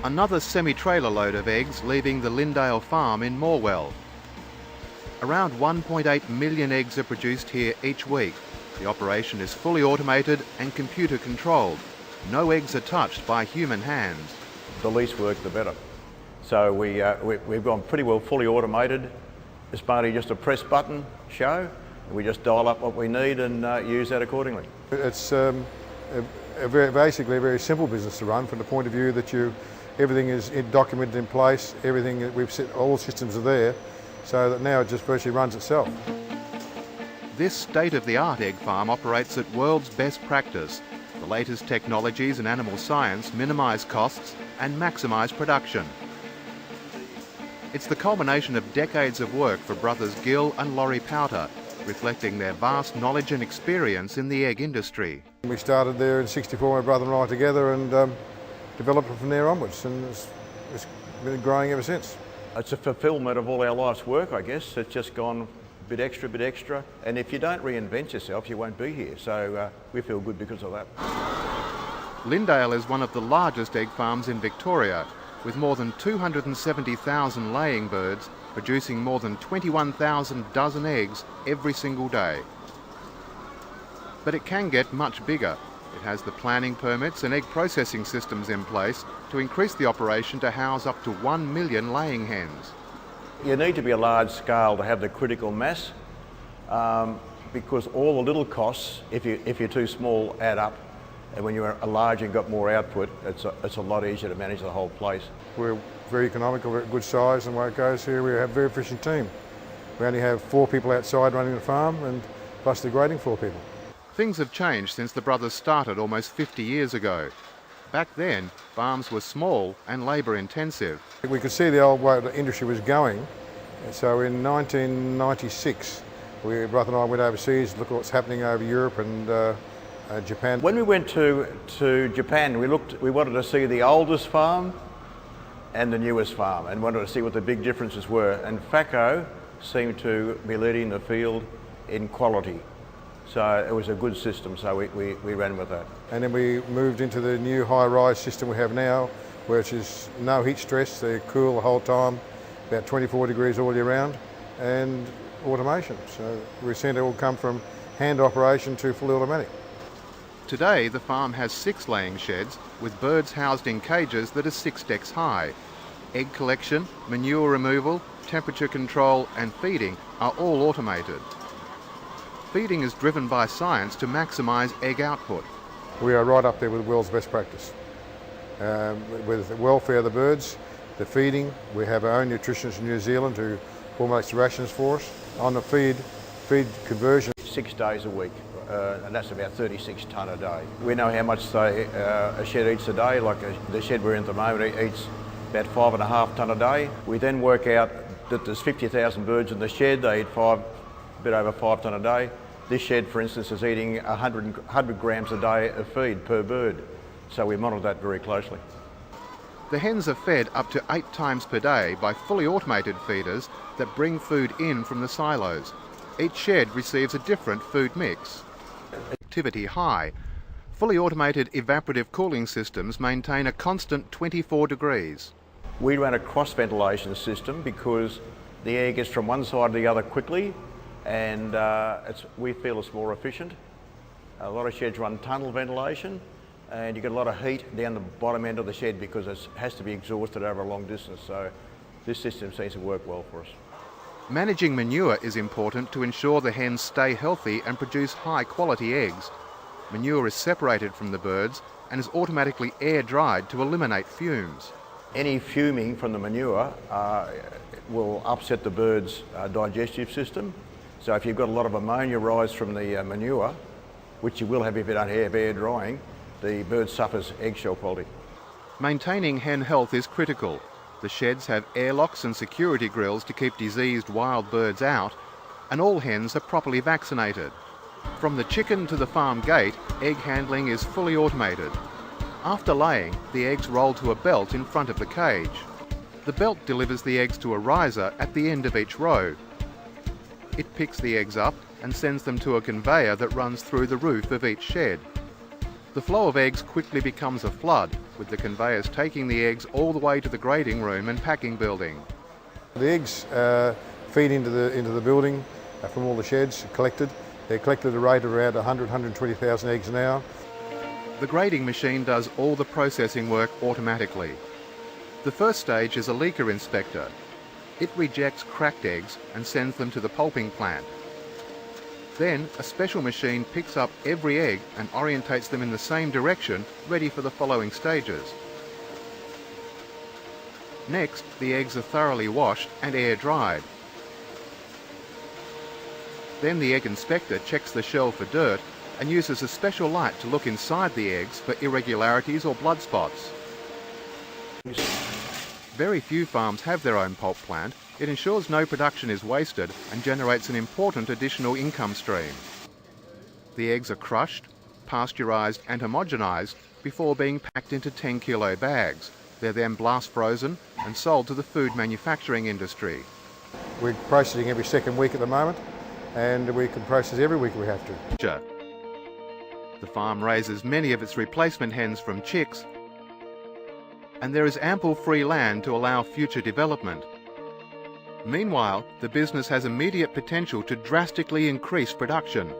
Another semi-trailer load of eggs leaving the Lindale farm in Morwell. Around 1.8 million eggs are produced here each week. The operation is fully automated and computer controlled. No eggs are touched by human hands. The least work, the better. So we've gone pretty well fully automated. It's partly just a press button show. We just dial up what we need and use that accordingly. It's basically a very simple business to run from the point of view that everything is documented in place, everything that we've set, all systems are there, so that now it just virtually runs itself. This state-of-the-art egg farm operates at world's best practice. The latest technologies in animal science minimise costs and maximise production. It's the culmination of decades of work for brothers Gill and Laurie Powter, reflecting their vast knowledge and experience in the egg industry. We started there in '64, my brother and I together, and developed it from there onwards, and it's been growing ever since. It's a fulfilment of all our life's work, I guess. It's just gone bit extra, and if you don't reinvent yourself, you won't be here. So we feel good because of that. Lindale is one of the largest egg farms in Victoria, with more than 270,000 laying birds producing more than 21,000 dozen eggs every single day. But it can get much bigger. It has the planning permits and egg processing systems in place to increase the operation to house up to 1 million laying hens. You need to be a large scale to have the critical mass, because all the little costs, if you're too small, add up. And when you're large and got more output, it's a lot easier to manage the whole place. We're very economical, very good size, and the way it goes here, we have a very efficient team. We only have 4 people outside running the farm, and plus the grading 4 people. Things have changed since the brothers started almost 50 years ago. Back then, farms were small and labour intensive. We could see the old way the industry was going, so in 1996, brother and I went overseas to look at what's happening over Europe and Japan. When we went to Japan, we wanted to see the oldest farm and the newest farm, and wanted to see what the big differences were. And FACO seemed to be leading the field in quality. So it was a good system, so we ran with that. And then we moved into the new high-rise system we have now, which is no heat stress, they're cool the whole time, about 24 degrees all year round, and automation. So we've seen it all come from hand operation to fully automatic. Today, the farm has 6 laying sheds with birds housed in cages that are 6 decks high. Egg collection, manure removal, temperature control and feeding are all automated. Feeding is driven by science to maximise egg output. We are right up there with the world's best practice. With the welfare of the birds, the feeding, we have our own nutritionist in New Zealand who formulates the rations for us. On the feed conversion. 6 days a week, and that's about 36 tonne a day. We know how much a shed eats a day, like the shed we're in at the moment eats about 5.5 tonne a day. We then work out that there's 50,000 birds in the shed, they eat a bit over 5 tonne a day. This shed, for instance, is eating 100 grams a day of feed per bird, so we monitor that very closely. The hens are fed up to 8 times per day by fully automated feeders that bring food in from the silos. Each shed receives a different food mix. Activity high. Fully automated evaporative cooling systems maintain a constant 24 degrees. We run a cross ventilation system because the air gets from one side to the other quickly, and we feel it's more efficient. A lot of sheds run tunnel ventilation, and you get a lot of heat down the bottom end of the shed because it has to be exhausted over a long distance. So this system seems to work well for us. Managing manure is important to ensure the hens stay healthy and produce high quality eggs. Manure is separated from the birds and is automatically air dried to eliminate fumes. Any fuming from the manure will upset the bird's digestive system. So if you've got a lot of ammonia rise from the manure, which you will have if you don't have air drying, the bird suffers eggshell quality. Maintaining hen health is critical. The sheds have airlocks and security grills to keep diseased wild birds out, and all hens are properly vaccinated. From the chicken to the farm gate, egg handling is fully automated. After laying, the eggs roll to a belt in front of the cage. The belt delivers the eggs to a riser at the end of each row. It picks the eggs up and sends them to a conveyor that runs through the roof of each shed. The flow of eggs quickly becomes a flood, with the conveyors taking the eggs all the way to the grading room and packing building. The eggs feed into the building from all the sheds collected. They're collected at a rate of around 120,000 eggs an hour. The grading machine does all the processing work automatically. The first stage is a leaker inspector. It rejects cracked eggs and sends them to the pulping plant. Then a special machine picks up every egg and orientates them in the same direction, ready for the following stages. Next, the eggs are thoroughly washed and air dried. Then the egg inspector checks the shell for dirt and uses a special light to look inside the eggs for irregularities or blood spots. Very few farms have their own pulp plant. It ensures no production is wasted and generates an important additional income stream. The eggs are crushed, pasteurised and homogenised before being packed into 10-kilo bags. They're then blast frozen and sold to the food manufacturing industry. We're processing every second week at the moment, and we can process every week we have to. The farm raises many of its replacement hens from chicks, and there is ample free land to allow future development. Meanwhile, the business has immediate potential to drastically increase production.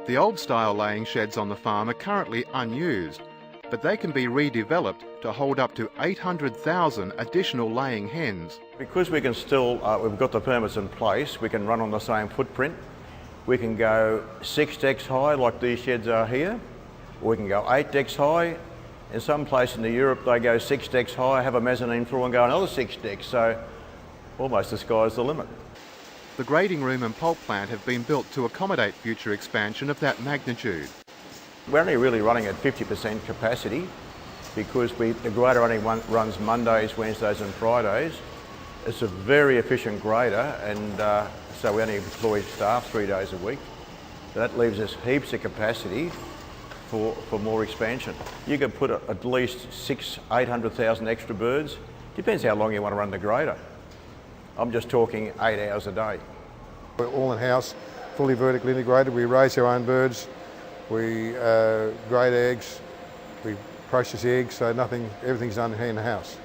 The old-style laying sheds on the farm are currently unused, but they can be redeveloped to hold up to 800,000 additional laying hens. Because we can still, we've got the permits in place, we can run on the same footprint. We can go 6 decks high like these sheds are here, or we can go 8 decks high. In some places in Europe they go 6 decks high, have a mezzanine floor and go another 6 decks, so almost the sky's the limit. The grading room and pulp plant have been built to accommodate future expansion of that magnitude. We're only really running at 50% capacity because the grader only runs Mondays, Wednesdays and Fridays. It's a very efficient grader, and so we only employ staff 3 days a week. That leaves us heaps of capacity for more expansion. You can put at least 800,000 extra birds. Depends how long you want to run the grader. I'm just talking 8 hours a day. We're all in-house, fully vertically integrated. We raise our own birds, we grade eggs, we process eggs, so everything's done in the house.